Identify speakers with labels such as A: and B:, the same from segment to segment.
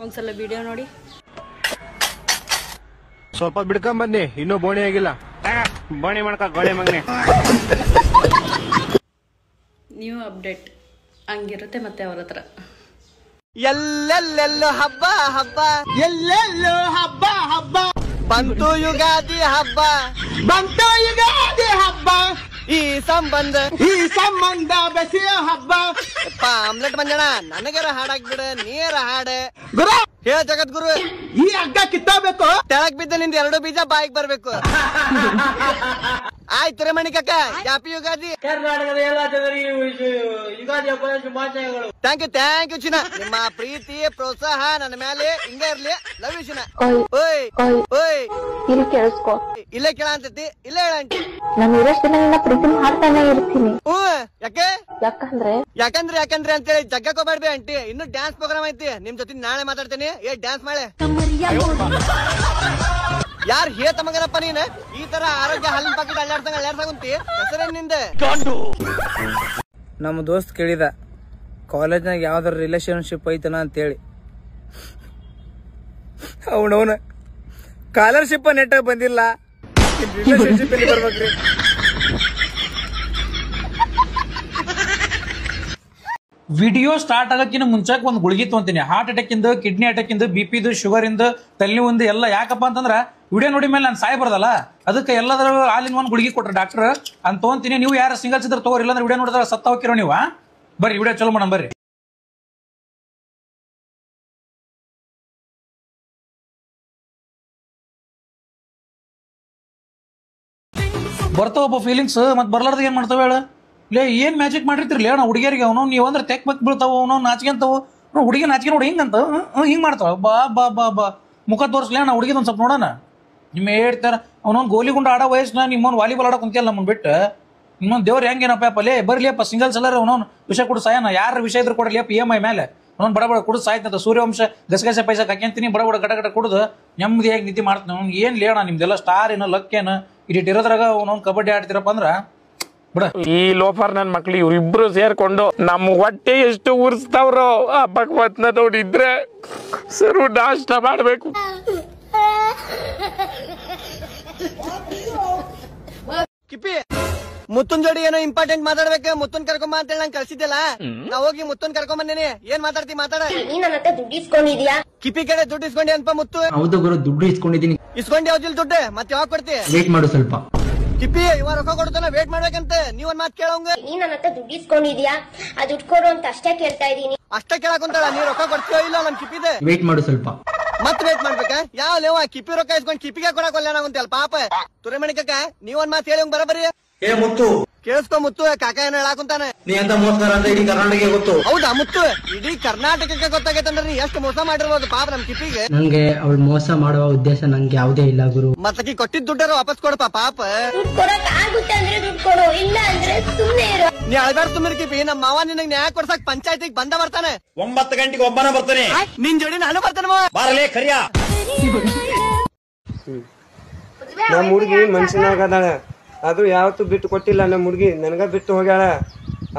A: ಒಂದ್ಸಲ ವಿಡಿಯೋ ನೋಡಿ.
B: ಸ್ವಲ್ಪ ಬಿಡ್ಕೊಂಡ್ ಬನ್ನಿ, ಇನ್ನೂ ಬೋಣಿ ಆಗಿಲ್ಲ. ಬೋಣಿ ಮಾಡ್ಕ ಗೋಳೆ ಮಗನೆ.
A: ನ್ಯೂ ಅಪ್ಡೇಟ್ ಹಂಗಿರುತ್ತೆ ಮತ್ತೆ ಅವ್ರ ಹತ್ರ.
C: ಎಲ್ಲೆಲ್ಲೆಲ್ಲೋ ಹಬ್ಬ ಹಬ್ಬ, ಎಲ್ಲೆಲ್ಲೋ ಹಬ್ಬ ಹಬ್ಬ, ಬಂತು ಯುಗಾದಿ ಹಬ್ಬ, ಬಂತು ಯುಗಾದಿ ಹಬ್ಬ, ಈ ಸಂಬಂಧ ಬೆಸೆಯ ಹಬ್ಬ. ಆಮ್ಲೆಟ್ ಮಂಜಣ ನನಗರ ಹಾಡಾಕ್ಬಿಡ, ನೀರ ಹಾಡ ಗುರು. ಹೇಳ ಜಗದ್ಗುರು, ಈ ಹಗ್ಗ ಕಿತ್ತಬೇಕು, ತೆಳಗ್ ಬಿದ್ದ ನಿಂದ 2 ಬೀಜ ಬಾಯಿಗೆ ಬರ್ಬೇಕು. ಆಯ್ತು ರೇ ಮಣಿಕಕ್ಕ, ಹ್ಯಾಪಿ ಯುಗಾದಿ.
D: ಕರ್ನಾಟಕದ ಎಲ್ಲ ಜನರಿಗೆ ಯುಗಾದಿ ಹಬ್ಬದ ಶುಭಾಶಯಗಳು.
C: ಥ್ಯಾಂಕ್ ಯು ಚಿನ್ನ. ನಿಮ್ಮ ಪ್ರೀತಿ ಪ್ರೋತ್ಸಾಹ ನನ್ನ ಮೇಲೆ ಹಿಂಗೆ ಇರ್ಲಿ. ಲವ್ ಯು ಚಿನ್ನ. ಓಯ್ ಓಯ್
E: ಇಲ್ಲಿ ಕೇಳಿಸ್ಕೊ.
C: ಇಲ್ಲೇ ಕೇಳ ಅಂತೈತಿ, ಇಲ್ಲೇ ಹೇಳ ಆಂಟಿ.
E: ನಾನು ಇರೋಷ್ಟು ದಿನ ನಿನ್ನ ಪ್ರೀತಿ ಮಾಡ್ತಾನೆ ಇರ್ತೀನಿ.
C: ಯಾಕೆ
E: ಯಾಕಂದ್ರೆ
C: ಅಂತೇಳಿ ಜಗ್ಗಕ್ಕೋಬೇಡ್ಬಿ ಆಂಟಿ. ಇನ್ನು ಡ್ಯಾನ್ಸ್ ಪ್ರೋಗ್ರಾಮ್ ಐತಿ ನಿಮ್ ಜೊತೆ, ನಾಳೆ ಮಾತಾಡ್ತೀನಿ. ಡ್ಯಾನ್ಸ್ ಮಾಡೆ. ಯಾರ್ ಹೇತ ಮಗನಪ್ಪ ನೀನ್ ಈ ತರ ಆರೋಗ್ಯ ಹಾಲಿನ ಪಾಕೆಟ್ ಅಲ್ಲಾಡ್ಸಂತಿ? ಹೆಸರೇನ್ ನಿಂದ?
F: ನಮ್ಮ ದೋಸ್ತ್ ಕೇಳಿದ ಕಾಲೇಜ್ನಾಗ ಯಾವ್ದಾರ ರಿಲೇಶನ್ಶಿಪ್ ಐತನ ಅಂತೇಳಿ. ಅವನವನ ಸ್ಕಾಲರ್ಶಿಪ್ ನೆಟ್ಟಾಗ ಬಂದಿಲ್ಲ, ರಿಲೇಶನ್ಶಿಪ್ ಎಲ್ಲಿ ಬರ್ಬೇಕ್ರಿ?
G: ವಿಡಿಯೋ ಸ್ಟಾರ್ಟ್ ಆಗಕ್ಕಿಂತ ಮುಂಚೆಕ್ ಒಂದು ಗುಳಿಗೆ ತೊಗೊಂತೀನಿ. ಹಾರ್ಟ್ ಅಟ್ಯಾಕ್ ಇಂದ, ಕಿಡ್ನಿ ಅಟ್ಯಾಕ್ ಇಂದ, BP ಶುಗರ್ ಇಂದ, ತಲೆನೋವು ಎಲ್ಲ. ಯಾಕಪ್ಪ ಅಂತಂದ್ರ ವಿಡಿಯೋ ನೋಡಿ ಮೇಲೆ ನಾನು ಸಾಯ್ ಬರ್ದಲ್ಲ, ಅದಕ್ಕೆ ಎಲ್ಲದರ ಆಲ್ ಇನ್ ಒನ್ ಗುಳಿಗೆ ಕೊಟ್ರೆ ಡಾಕ್ಟರ್ ಅಂತ ತೊಗೊಂತೀನಿ. ನೀವು ಯಾರು ಸಿಂಗಲ್ಸ್ ಇದ್ರೆ ತಗೋರಿ, ಇಲ್ಲಾಂದ್ರೆ ವಿಡಿಯೋ ನೋಡಿದ್ರೆ ಸತ್ತ ಹೋಗಿರೋ ನೀವು. ಬರ್ರಿ ವಿಡಿಯೋ ಚಲೋ ಮಾಡೋಣ ಬರ್ರಿ. ಬರ್ತಾವಪ್ಪ ಫೀಲಿಂಗ್ಸ್, ಮತ್ತೆ ಬರ್ಲಾರ್ದ ಏನ್ ಮಾಡ್ತಾವ ಹೇಳ? ಲೇ ಏನ್ ಮ್ಯಾಜಿಕ್ ಮಾಡಿರ್ತಿರ್ಲಿ ಅಣ್ಣ ಹುಡುಗಿಯರಿಗೆ. ಅವನು ನೀವು ಅಂದ್ರೆ ತೆಕ್ ಬಕ್ ಬೀಳ್ತಾವ, ಅವನು ನಾಚಿಕೆಂತಾವು. ಹುಡುಗಿ ನಾಚಿಕೆ ನೋಡಿ ಹಿಂಗಂತ ಹಿಂಗ್ ಮಾಡ್ತಾವ. ಬಾ ಬಾ ಬಾ ಬಾ ಮುಖ ತೋರಿಸ್ಲಿ ಅಣ್ಣ ಹುಡುಗಿದ್ ಒಂದ್ ಸ್ವಲ್ಪ ನೋಡೋಣ. ನಿಮ್ಮ ಹೇಳ್ತಾರ ಅವನೊಂದು ಗೋಲಿಗುಂಡ ಆಡೋ ವಯಸ್ಸಿನ ನಿಮ್ಮೊಂದು ವಾಲಿಬಾಲ್ ಆಡೋ ಕುಂತಿಯಲ್ಲ ನಮ್ಮನ್ ಬಿಟ್ಟು. ಇನ್ನೊಂದು ದೇವ್ರು ಹೆಂಗೇನಪ್ಪ ಲೇ ಬರ್ಲಿಯಪ್ಪ ಸಿಂಗಲ್ಸ್ ಎಲ್ಲಾರ ಅವನೊಂದು ವಿಷಯ ಕೊಡು ಸಾಯನ. ಯಾರ ವಿಷಯ ಇದ್ರು ಕೊಡಲಿಯಪ್ಪ EMI ಮೇಲೆ. ಅವನೊಂದು ಬಡ ಕುಡಿದು ಸಾಯ್ತಂತ ಸೂರ್ಯವಂಶ ಗಸಗಸೆ ಪೈಸಾ ಹಾಕ್ಯಂತೀನಿ. ಬಡ ಗಟ ಕುಡಿದು ನೆಮ್ಮದಿಯಾಗಿ ನಿದ್ದೆ ಮಾಡ್ತಾನೆ. ಅವ್ನು ಏನ್ ಲೇಣ ನಿಮ್ದೆಲ್ಲ ಸ್ಟಾರ್ ಏನೋ ಲಕ್ಕೇನು ಇಡಿಟ್ ಇರೋದ್ರಾಗ ಅವನೊಂದು ಕಬಡ್ಡಿ ಆಡ್ತಿರಪ್ಪ ಅಂದ್ರ ಬಿಡ.
H: ಈ ಲೋಫರ್ ನನ್ ಮಕ್ಳು ಇವ್ರಿಬ್ರು ಸೇರ್ಕೊಂಡು ನಮ್ಮ ಹೊಟ್ಟೆ ಎಷ್ಟು ಉರ್ಸ್ತಾವ್ರೋ ಆ ಭಗವತ್ನ ನೋಡಿದ್ರೆ ಸರು ನಾಷ್ಟ ಮಾಡ್ಬೇಕು.
C: ಕಿಪ್ಪಿ ಮುತ್ತುನ್ ಜೋಡಿ ಏನೋ ಇಂಪಾರ್ಟೆಂಟ್ ಮಾತಾಡ್ಬೇಕು. ಮುತ್ತುನ್ ಕರ್ಕೊಂಬ ಅಂತೇಳಿ ನಂಗೆ ಕಳ್ಸಿದ್ದಲ್ಲ, ನಾ ಹೋಗಿ ಮುತ್ತುನ್ ಕರ್ಕೊಂಬಂದೇನಿ. ಏನ್ ಮಾತಾಡ್ತಿ ಮಾತಾಡ.
E: ದುಡ್ಡು ಇಸ್ಕೊಂಡಿದ್ಯಾ?
C: ಕಿಪ್ಪಿ ಕಡೆ ದುಡ್ಡು ಇಸ್ಕೊಂಡಿ ಅನ್ಪ ಮುತ್ತು?
F: ಹೌದು ಗುರು, ದುಡ್ಡು ಇಸ್ಕೊಂಡಿದ್ದೀನಿ.
C: ಇಸ್ಕೊಂಡಿ ಯಾವ್ದಿಲ್ ದುಡ್ಡು? ಮತ್ತೆ ಯಾವಾಗ ಕೊಡ್ತಿ?
F: ವೇಟ್ ಮಾಡು ಸ್ವಲ್ಪ.
C: ಕಿಪ್ಪಿ ಇವ ರೊಕ್ಕ ಕೊಡ್ತಾನ, ವೇಟ್ ಮಾಡ್ಬೇಕಂತ. ನೀವೊಂದ್ ಮಾತ್ ಕೇಳೋಂಗ.
E: ನೀನ್ ನನ್ನ ಹತ್ರ ದುಡ್ಡು ಇಸ್ಕೊಂಡಿದ್ಯಾ? ಆ ದುಡ್ಡು ಕೊಡು ಅಂತ ಅಷ್ಟೇ ಕೇಳ್ತಾ ಇದೀನಿ.
C: ಅಷ್ಟೇ ಕೇಳಕೊಂತಾಳ. ನೀವ್ ರೊಕ್ಕ ಕೊಡ್ತೀಯೋ ಇಲ್ಲ ನನ್ ಕಿಪ್ಪಿದೆ?
F: ವೇಟ್ ಮಾಡು ಸ್ವಲ್ಪ.
C: ಮತ್ ವೇಟ್ ಮಾಡ್ಬೇಕಾ? ಯಾವ ಲೇವ ಕಿಪ್ಪಿ ರೊಕ್ಕ ಇಸ್ಕೊಂಡ್ ಕಿಪ್ಪಿಗೆ ಕೊಡಕೊಲ್ಲ ನಾವಂತಲ್ಲ ಪಾಪ. ತುರೆಮಣಿಕಕ್ಕ ನೀವೊಂದ್ ಮಾತ್ ಹೇಳಿ ಬರಬರಿ.
D: ಮುತ್ತು
C: ಕೇಳಿಸ್ಕೊ ಮುತ್ತು, ಕಾಕ ಏನ್ ಹೇಳಾಕುಂತಾನೆ.
D: ನೀ ಅಂತ ಮೋಸಗಾರ ಅಂತ ಇಡೀ ಕರ್ನಾಟಕ ಗೊತ್ತು.
C: ಹೌದಾ ಮುತ್ತು? ಇಡೀ ಕರ್ನಾಟಕಕ್ಕೆ ಗೊತ್ತಾಗೈತಂದ್ರೆ ನೀ ಎಷ್ಟು ಮೋಸ ಮಾಡಿರ್ಬೋದು ಪಾಪ ನಮ್ ಕಿಪ್ಪಿಗೆ.
F: ನಂಗೆ ಅವಳು ಮೋಸ ಮಾಡುವ ಉದ್ದೇಶ ನಂಗೆ ಯಾವುದೇ ಇಲ್ಲ ಗುರು.
C: ಮತ್ತಕಿ ಕೊಟ್ಟಿದ್ ದುಡ್ಡಾರ ವಾಪಸ್ ಕೊಡಪ್ಪ ಪಾಪ.
E: ದುಡ್ಡು ಕೊಡಕ್ ಆಗುತ್ತೆ ಅಂದ್ರೆ ದುಡ್ಡು ಕೊಡು, ಇಲ್ಲ ಅಂದ್ರೆ ಸುಮ್ನೆ ಇರು.
C: ನೀ ಅಳ್ದಾರ್ ತುಂಬಿರ್ ಕಿಪ್ಪಿ. ನಮ್ಮ ಮಾವ ನಿನಗ್ ನ್ಯಾಯ ಕೊಡ್ಸಕ್ ಪಂಚಾಯತಿಗೆ ಬಂದ ಬರ್ತಾನೆ.
D: 9 ಗಂಟೆಗೆ ಒಬ್ಬನ ಬರ್ತಾನೆ.
C: ನಿನ್ ಜೋಡಿ ನಾನು ಬರ್ತಾನೆ ಮಾವ.
D: ಬಾರಲೇ ಕರಿಯ.
B: ನಮ್ಮ ಹುಡುಗಿ ಮನ್ಸಿನಾಗದಾಳ, ಆದ್ರೂ ಯಾವತ್ತೂ ಬಿಟ್ಟು ಕೊಟ್ಟಿಲ್ಲ. ನಮ್ಮ ಹುಡುಗಿ ನನಗ ಬಿಟ್ಟು ಹೋಗ್ಯಾಳ,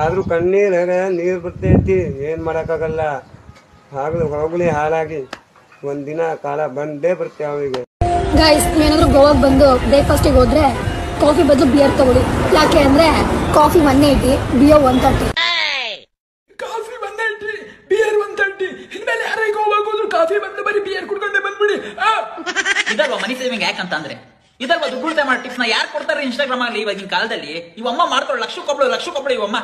B: ಆದ್ರೂ ಕಣ್ಣೀರಾಗ ನೀರ್ ಬರ್ತೈತಿ. ಏನ್ ಮಾಡಕ್ಕಾಗಲ್ಲ. ಹೋಗ್ಲಿ ಹಾಳಾಗಿ ಒಂದಿನ ಕಾಲ ಬಂದೇ ಬರ್ತೇವೆ ಅವಳಿಗೆ.
E: ಗೈಸ್, ನೀವೇನಾದ್ರೂ ಗೋವಾಗ್ ಬಂದು ಬ್ರೇಕ್ಫಾಸ್ಟಿಗೆ ಹೋದ್ರೆ ಕಾಫಿ ಬದಲು ಬಿಯರ್ ತಗೊಳ್ಳಿ. ಯಾಕೆ ಅಂದ್ರೆ ಕಾಫಿ 180, ಬಿಯರ್ 130.
G: Coffee 180, beer 130. ಇನ್ಮೇಲೆ ಯಾರೇ ಗೋವಾಗ್ ಹೋದ್ರು ಕಾಫಿ ಬಂದು ಬರೀ ಬಿಯರ್ ಕುಡ್ಕೊಂಡೆ ಬಂದ್ಬಿಡಿ.
I: ಇದಲ್ವಾ ಮನಿ ಸೇವಿಂಗ್ ಯಾಕಂತಂದ್ರೆ? ಇದಲ್ವಾ ದುಡ್ಡು ಉಳಿತಾಯ ಮಾಡೋ ಟಿಪ್ಸ್ ನ ಯಾರು ಕೊಡ್ತಾರೆ ಇನ್ಸ್ಟಾಗ್ರಾಮ್ ಆಗಲಿ ಇವಾಗಿನ ಕಾಲದಲ್ಲಿ? ಇವಮ್ಮ ಮಾಡ್ಕೊಳ್ಳೋ ಲಕ್ಷಕ್ಕೊಬ್ಳು ಇವಮ್ಮ.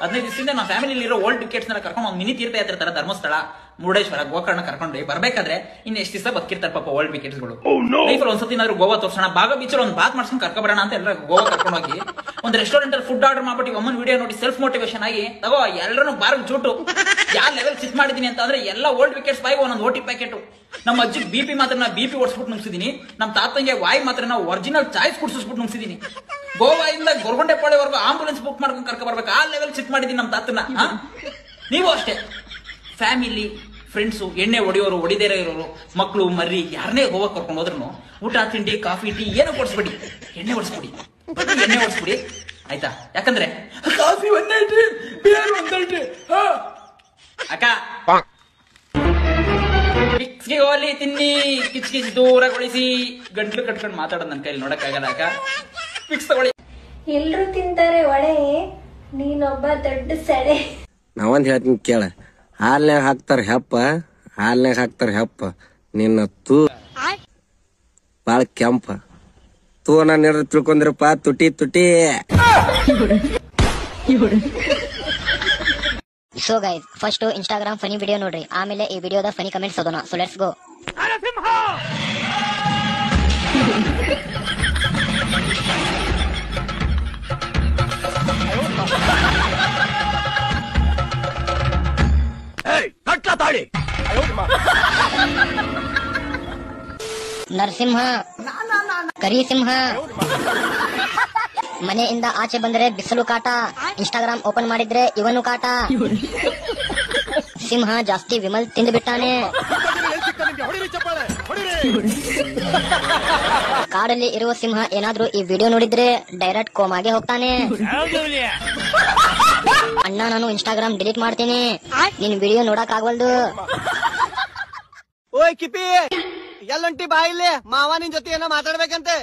I: 15 ದಿವಸದಿಂದ ನಮ್ಮ ಫ್ಯಾಮಿಲಿ ಇರೋ ಓಲ್ಡ್ ಟಿಕೆಟ್ಸ್ ನೆಲ್ಲ ಕರ್ಕೊಂಡು ಒಂದು ಮಿನಿ ತೀರ್ಥಯಾತ್ರೆ ತರ ಧರ್ಮಸ್ಥಳ, ಮುರುಡೇಶ್ವರ, ಗೋಕರ್ಣ ಕರ್ಕೊಂಡು ಬರ್ಬೇಕಾದ್ರೆ ಇನ್ನು ಎಷ್ಟು ದಿವಸ ಬದುಕಿರ್ತಾರೆ ಪಾಪ ಓಲ್ಡ್ ಟಿಕೆಟ್ಸ್ ಗಳು. ಲೈಫಲ್ಲಿ ಒಂದ್ಸತಿ ಏನಾದ್ರು ಗೋವಾ ತೋರ್ಸೋಣ, ಬಾಗ ಬೀಚಲ್ಲಿ ಒಂದು ಬಾತ್ ಮಾಡ್ಸ್ಕೊಂಡು ಕರ್ಕೊಬರೋಣ ಅಂತ ಎಲ್ಲ ಗೋವಾ ಕರ್ಕೊಂಡು ಹೋಗಿ ಒಂದು ರೆಸ್ಟೋರೆಂಟ್ ಅಲ್ಲಿ ಫುಡ್ ಆರ್ಡರ್ ಮಾಡ್ಬಿಟ್ಟು ಅಮ್ಮನ ವಿಡಿಯೋ ನೋಡಿ ಸೆಲ್ಫ್ ಮೋಟಿವೇಶನ್ ಆಗಿ ತಗೋ ಎಲ್ಲರೂ ಬಾರ್ಗ್ ಚೂಟು ಯಾವ ಲೆವೆಲ್ ಸಿಟ್ ಮಾಡಿದೀನಿ ಅಂತ ಅಂದ್ರೆ ಎಲ್ಲ ಓಲ್ಡ್ ವಿಕೆಟ್ಸ್ ಬಾಯಿ ಒಂದೊಂದು ಓಟಿ ಪ್ಯಾಕೆಟ್. ನಮ್ಮ ಅಜ್ಜಿಗೆ BP ಮಾತ್ರ BP ಓಡಿಸ್ಬಿಟ್ಟು ನುಗ್ಸಿದೀನಿ. ನಮ್ಮ ತಾತಂಗೆ ವಾಯ್ ಮಾತ್ರ ನಾವು ಒರಿಜಿನಲ್ ಚಾಯ್ಸ್ ಕುಡಿಸ್ಬಿಟ್ಟು ನುಗ್ಸಿದೀನಿ. ಗೋವಾಯಿಂದ ಗೊರಗೊಂಡೆಪಾಳ್ಯವರೆಗೂ ಆಂಬುಲೆನ್ಸ್ ಬುಕ್ ಮಾಡ್ಕೊಂಡು ಕರ್ಕೊ ಬರ್ಬೇಕು, ಆ ಲೆವೆಲ್ ಸಿಟ್ ಮಾಡಿದೀನಿ ನಮ್ಮ ತಾತನ. ನೀವು ಅಷ್ಟೇ ಫ್ಯಾಮಿಲಿ ಫ್ರೆಂಡ್ಸು, ಎಣ್ಣೆ ಹೊಡೆಯೋರು, ಹೊಡಿದೇರ ಇರೋರು, ಮಕ್ಕಳು ಮರ್ರಿ ಯಾರನ್ನೇ ಗೋವಾ ಕರ್ಕೊಂಡು ಹೋದ್ರು ಊಟ ತಿಂಡಿ ಕಾಫಿ ಟೀ ಏನೋ ಕೊಡಿಸ್ಬಿಡಿ, ಎಣ್ಣೆ ಓಡಿಸ್ಬಿಡಿ. ಆಯ್ತಾ? ಯಾಕಂದ್ರೆ ಕಾಫಿ 180, ಬಿಯರ್ 130. ಅಕ್ಕ ಪಿಕ್ಸ್ಗೆ ಹೋಲಿ ತಿನ್ನಿ ಕಿಚ್ ಕಿಚ್ ದೂರಗೊಳಿಸಿ ಗಂಟ್ಲು ಕಟ್ಕೊಂಡು ಮಾತಾಡೋದು ನನ್ನ ಕೈಲಿ ನೋಡಕ್ಕಾಗಲ್ಲ ಅಕ್ಕ. ಪಿಕ್ಸ್ ತಗೊಳ್ಳಿ.
E: ಎಲ್ರು ತಿಂತಾರೆ ಒಡೆ, ನೀನೊಬ್ಬ ದೊಡ್ಡ ಸೆಡೆ.
C: ನಾವೊಂದ್ ಹೇಳ್ತೀನಿ ಕೇಳ, ಹಾಲ್ನ್ಯಾಗ ಹಾಕ್ತಾರ ಹೆಪ್ಪ ನಿನ್ನ ತೂ ಬಾಳ ಕೆಂಪ ತೂ ನಾನು ತಿಳ್ಕೊಂಡ್ರಪ್ಪ ತುಟಿ.
J: So guys, first Instagram funny video ನೋಡ್ರಿ, ಆಮೇಲೆ ಈ ವಿಡಿಯೋದ ಫನಿ ಕಮೆಂಟ್ಸ್ ಓದೋಣ. So let's go. Narasimha, Karisimha, ಮನೆಯಿಂದ ಆಚೆ ಬಂದರೆ ಬಿಸಿಲು ಕಾಟ, ಇನ್ಸ್ಟಾಗ್ರಾಮ್ ಓಪನ್ ಮಾಡಿದ್ರೆ ಇವನು ಕಾಟ. ಸಿಂಹ ಜಾಸ್ತಿ ವಿಮಲ್ ತಿಂದು ಬಿಟ್ಟಾನೆ. ಕಾಡಲ್ಲಿ ಇರುವ ಸಿಂಹ ಏನಾದ್ರೂ ಈ ವಿಡಿಯೋ ನೋಡಿದ್ರೆ ಡೈರೆಕ್ಟ್ ಕೋಮಾಗೆ ಹೋಗ್ತಾನೆ. ಅಣ್ಣ, ನಾನು ಇನ್ಸ್ಟಾಗ್ರಾಮ್ ಡಿಲೀಟ್ ಮಾಡ್ತೀನಿ, ನಿನ್ ವಿಡಿಯೋ ನೋಡಕ್ ಆಗವಲ್ದು.
C: ಓಯ್ ಕಿಪಿ, ಎಲ್ಲೊಂಟಿ ಬಾ ಇಲ್ಲಿ, ಮಾವ ನಿನ್ ಜೊತೆ ಏನೋ ಮಾತಾಡ್ಬೇಕಂತೆ.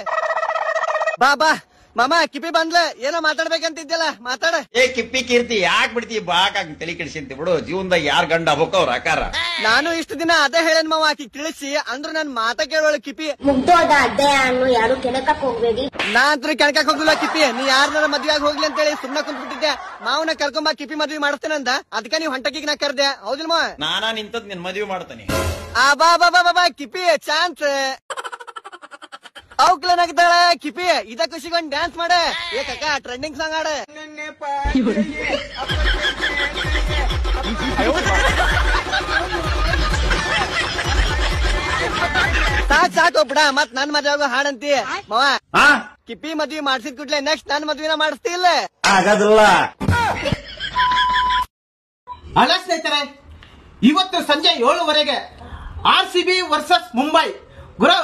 C: ಬಾ ಮಾಮ, ಕಿಪಿ ಬಂದ್ಲೆ, ಏನೋ ಮಾತಾಡ್ಬೇಕಂತಿದ್ಯಲ್ಲ, ಮಾತಾಡ.
K: ಕಿಪ್ಪಿ ಕೀರ್ತಿ ಯಾಕೆ ಬಿಡ್ತಿ ಬಾಕಾಗಿ ತಲೆ ಕೆಡಿಸಿಂತಿ ಬಿಡು, ಜೀವನದಾಗ ಯಾರ್ ಗಂಡ ಆಗ್ಬೇಕು ಅವ್ರ ಆಕಾರ.
C: ನಾನು ಇಷ್ಟು ದಿನ ಅದೇ ಹೇಳೇನ್ ಮಾವ, ಆಕಿ ತಿಳಿಸಿ ಅಂದ್ರ ನನ್ ಮಾತ ಕೇಳೋಳ ಕಿಪಿ.
J: ಮುಗ್ದೋದ ಅಡ್ಡೆ ಅನ್ನು ಯಾರು ಕೆಣಕಕ್ ಹೋಗ್ಬೇಡಿ.
C: ನಾ ಅಂತ್ರ ಕೆಣಕಕ್ ಹೋಗಿಲ್ಲ ಕಿಪಿ, ನೀ ಯಾರನ್ನ ಮದ್ವೆ ಆಗಿ ಹೋಗ್ಲಿ ಅಂತ ಹೇಳಿ ಸುಮ್ನ ಕುಂತ್ಬಿಟ್ಟಿದ್ದೆ. ಮಾವನ ಕರ್ಕೊಂಬ ಕಿಪಿ ಮದ್ವೆ ಮಾಡಿಸ್ತೇನಂದ, ಅದಕ್ಕೆ ನೀವ್ ಹೊಂಟಕಿಗ್ ನಾ ಕರ್ದೆ, ಹೌದಿಲ್ ಮಾವ?
K: ನಾನಾ ನಿಂತದ್ ನಿನ್ ಮದ್ವೆ ಮಾಡ್ತಾನೆ.
C: ಬಾ ಕಿಪಿ ಚಾನ್ಸ್. ಅವಕ್ಲೇನಾಗ್ತಾಳ ಕಿಪಿ, ಇದ ಖುಷಿಗೊಂಡ್ ಡ್ಯಾನ್ಸ್ ಮಾಡೆ. ಏಕಕ್ಕ ಟ್ರೆಂಡಿಂಗ್ ಸಾಂಗ್ ಆಡ. ಸಾಕು ಬಿಡ, ಮತ್ ನನ್ ಮದ್ವೆಗೂ ಹಾಡಂತಿ ಮಾವ. ಕಿಪಿ ಮದ್ವಿ ಮಾಡ್ಸಿದ್ ಕೂಡ್ಲೆ ನೆಕ್ಸ್ಟ್ ನನ್ ಮದ್ವಿನ ಮಾಡಿಸ್ತಿಲ್ಲ
K: ಆಗೋದಿಲ್ಲ.
L: ಅಲ್ಲ ಸ್ನೇಹಿತರೆ, ಇವತ್ತು ಸಂಜೆ 7:15 RCB ವರ್ಸಸ್ ಮುಂಬೈ. ಗುರು,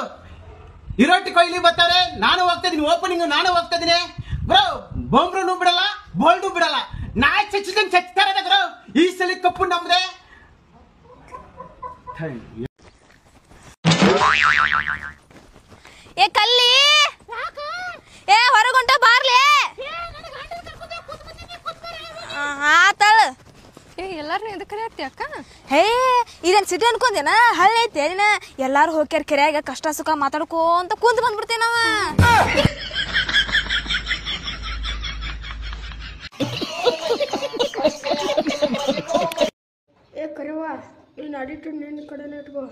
L: ವಿರಾಟ್ ಕೊಹ್ಲಿ ಬರ್ತಾರೆ, ನಾನು ಹೋಗ್ತಾ ಇದೀನಿ, ಓಪನಿಂಗ್ ನಾನು ಹೋಗ್ತಾ ಇದೀನಿ ಗುರು. ಬೊಮ್ರನು ಬಿಡಲ್ಲ, ಬೋಲ್ಡು ಬಿಡಲ್ಲ, ನಾಯಿ ಚಚ್ತಾರೆ ಗುರು. ಈ ಸಲ ಕಪ್ಪು ನಮ್ದೆ.
M: ಏ ಕಲ್ಲಿ, ಏ ಹೊರಗೊಂಟ ಬಾರ್ಲೆ. ಆತಳ ಎಲ್ಲಾರನು ಎದಕ್ ಕರೆಯತ್ತಿ ಅಕ್ಕ? ಹೇ, ಇದೇನ್ ಸಿಟಿ ಅನ್ಕೊಂದೇನ? ಹಳ್ಳಿ ಐತಿ ಏನ? ಎಲ್ಲಾರು ಹೋಗ್ಯಾರ ಕೆರೆಯಾಗ ಕಷ್ಟ ಸುಖ ಮಾತಾಡ್ಕೋಂತ ಕುಂತ ಬಂದ್ಬಿಡ್ತೇವೆ ನಾವ.
E: ಏ ಕರಿವಾ, ನೀನ್ ಅಡಿಟು ನಿನ್ನ ಕಡೆನೇ ಇಟ್ಕೋ,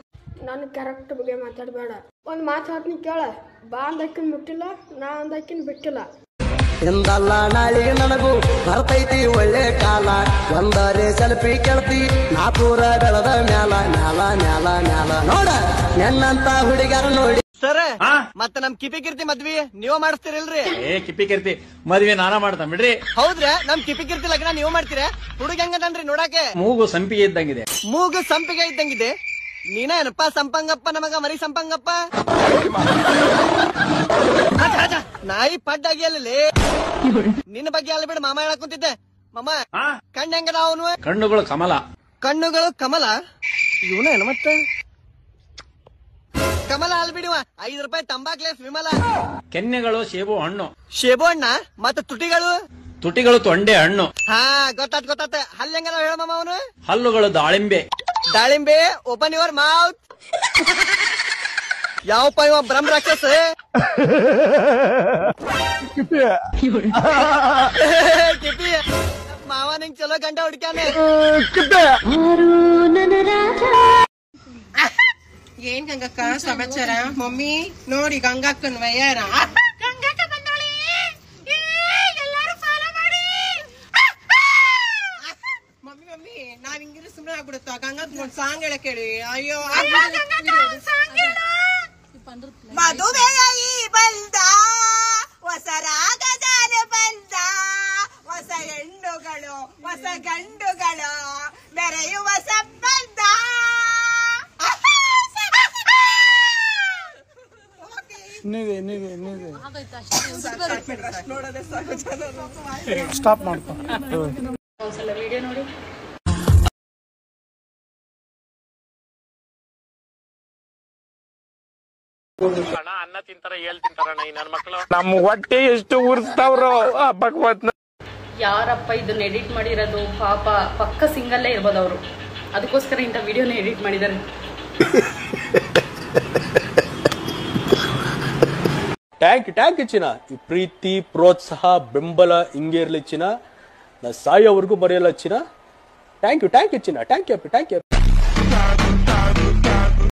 E: ನನ್ನ ಕ್ಯಾರೆಕ್ಟರ್ ಬಗ್ಗೆ ಮಾತಾಡಬೇಡ. ಒಂದ್ ಮಾತು ಹೇಳ್ತೀನಿ ಕೇಳ, ಬಾ ಅಂದಕ್ಕಿನ್ ಮುಟ್ಟಿಲ್ಲ, ನಾ ಅಂದಕ್ಕಿನ್ ಬಿಟ್ಟಿಲ್ಲ.
C: ಎಂದಲ್ಲ ನಾಳಿಗೆ ನನಗೂ ಬರ್ತೈತಿ ಒಳ್ಳೆ ಕಾಲ, ಒಂದರೆ ಸೆಲ್ಫಿ ಕೇಳ್ತಿ ನಾ ಪೂರ ಬೆಳೆದ ಮ್ಯಾಲ ನೋಡ ನೆನ್ನಂತ ಹುಡುಗರ ನೋಡಿ. ಸರ್, ಮತ್ತೆ ನಮ್ ಕಿಪಿ ಕೀರ್ತಿ ಮದ್ವಿ ನೀವ ಮಾಡಿಸ್ತೀರಿಲ್ರಿ?
K: ಕಿಪ್ಪಿ ಕೀರ್ತಿ ಮದ್ವೆ ನಾನ ಮಾಡ್ತಾನ ಬಿಡ್ರಿ.
C: ಹೌದ್ರ? ನಮ್ ಕಿಪಿ ಕೀರ್ತಿ ಲಗ್ನ ನೀವ್ ಮಾಡ್ತೀರ? ಹುಡುಗ ಹೆಂಗದನ್ರಿ ನೋಡಾಕೆ?
K: ಮೂಗು ಸಂಪಿಗೆ ಇದ್ದಂಗಿದೆ.
C: ಮೂಗು ಸಂಪಿಗೆ ಇದ್ದಂಗಿದೆ. ನೀನೇನಪ್ಪ ಸಂಪಂಗಪ್ಪ, ನಮಗ ಮರಿ ಸಂಪಂಗಪ್ಪ. ನಾಯಿ ಪಡ್ಡಾಗಿ ಅಲ್ಲಿ ನಿನ್ನ ಬಗ್ಗೆ ಅಲ್ಲ ಬಿಡ, ಮಾಮ ಹೇಳಕ್ ಕುಂತಿದ್ದೆ. ಮಾಮ, ಕಣ್ಣು ಹೆಂಗದ ಅವನು?
K: ಕಣ್ಣುಗಳು ಕಮಲ.
C: ಕಣ್ಣುಗಳು ಕಮಲ? ಇವನೇನು ಮತ್ತೆ ಕಮಲ ಅಲ್ ಬಿಡುವ. 5 ರೂಪಾಯಿ ತಂಬಾಕ್ಲೇಸ್ ವಿಮಲ.
K: ಕೆನ್ನೆಗಳು ಸೇಬು ಹಣ್ಣು.
C: ಸೇಬು ಹಣ್ಣ? ಮತ್ತೆ
K: ತುಟಿಗಳು ತೊಂಡೆ ಹಣ್ಣು.
C: ಹಾ, ಗೊತ್ತಾತ. ಹಲ್ಲು ಹೆಂಗದ ಹೇಳ ಮಾಮ ಅವನು?
K: ಹಲ್ಲುಗಳು ದಾಳಿಂಬೆ. Open your mouth. ಯಾವಪ್ಪ ಇವ ಬ್ರಹ್ಮ ರಾಕ್ಷಸ? ಕಿಪಿ ಮಾವ ನಿಂಗ್ ಚಲೋ ಗಂಡ ಹುಡ್ಕ್ಯಾನೆ.
N: ಏನ್ ಗಂಗಕ್ಕ ಸಮಾಚಾರ? ಮಮ್ಮಿ ನೋಡಿ ಗಂಗಕ್ಕನ್ ವಯ್ಯಾರ. ಗಂಗಕ್ಕ ಬಂದೋಳಿ, ಎಲ್ಲಾರು ಫಾಲೋ ಮಾಡಿ. ಮಮ್ಮಿ ನಾವ್ ಹಿಂಗಿರು ಸುಮ್ನೆ ಆಗ್ಬಿಡುತ್ತ. ಗಂಗಕ್ ಒಂದ್ ಸಾಂಗ್ ಹೇಳಕ್ ಹೇಳಿ. ಅಯ್ಯೋ, ಮದುವೆಯಾಗಿ ಬಂದ ಹೊಸ ರಾಗದಾನ ಬಂದ, ಹೊಸ ಹೆಣ್ಣುಗಳು ಹೊಸ ಗಂಡುಗಳು ಬೆರೆಯುವ ಸಂಬಂಧ.
G: ಸ್ಟಾಪ್ ಮಾಡ್ಕೊ.
A: ಒಂದ್ಸಲ ವಿಡಿಯೋ ನೋಡಿ.
H: ಅನ್ನ ತಿಂತಾರ ಹೇಳ್ತಿಂತಾರಣ್ಣ ಈ ನನ್ನ ಮಕ್ಕಳು ನಮ್ಮ ಹೊಟ್ಟೆ ಎಷ್ಟು ಉರ್ಸ್ತಾವ್ರೋ ಆ ಭಗವತ್ನ.
A: ಯಾರಪ್ಪ ಇದನ್ನ ಎಡಿಟ್ ಮಾಡಿರೋದು? ಪಾಪ ಪಕ್ಕ ಸಿಂಗಲ್ಲೇ ಇರ್ಬೋದು ಅವರು, ಅದಕ್ಕೋಸ್ಕರ ಇಂಥ ವಿಡಿಯೋನ ಎಡಿಟ್ ಮಾಡಿದ್ದಾರೆ.
O: ಟ್ಯಾಂಕ್ ಚಿನ್ನ, ಈ ಪ್ರೀತಿ ಪ್ರೋತ್ಸಾಹ ಬೆಂಬಲ ಹಿಂಗೆ ಇರ್ಲಿ ಚಿನ್ನ, ನಾ ಸಾಯೋವರೆಗೂ ಬರೆಯಲ್ಲ ಚಿನ್ನ. ಥ್ಯಾಂಕ್ ಯು ಚಿನ್ನ, ಥ್ಯಾಂಕ್ ಯು.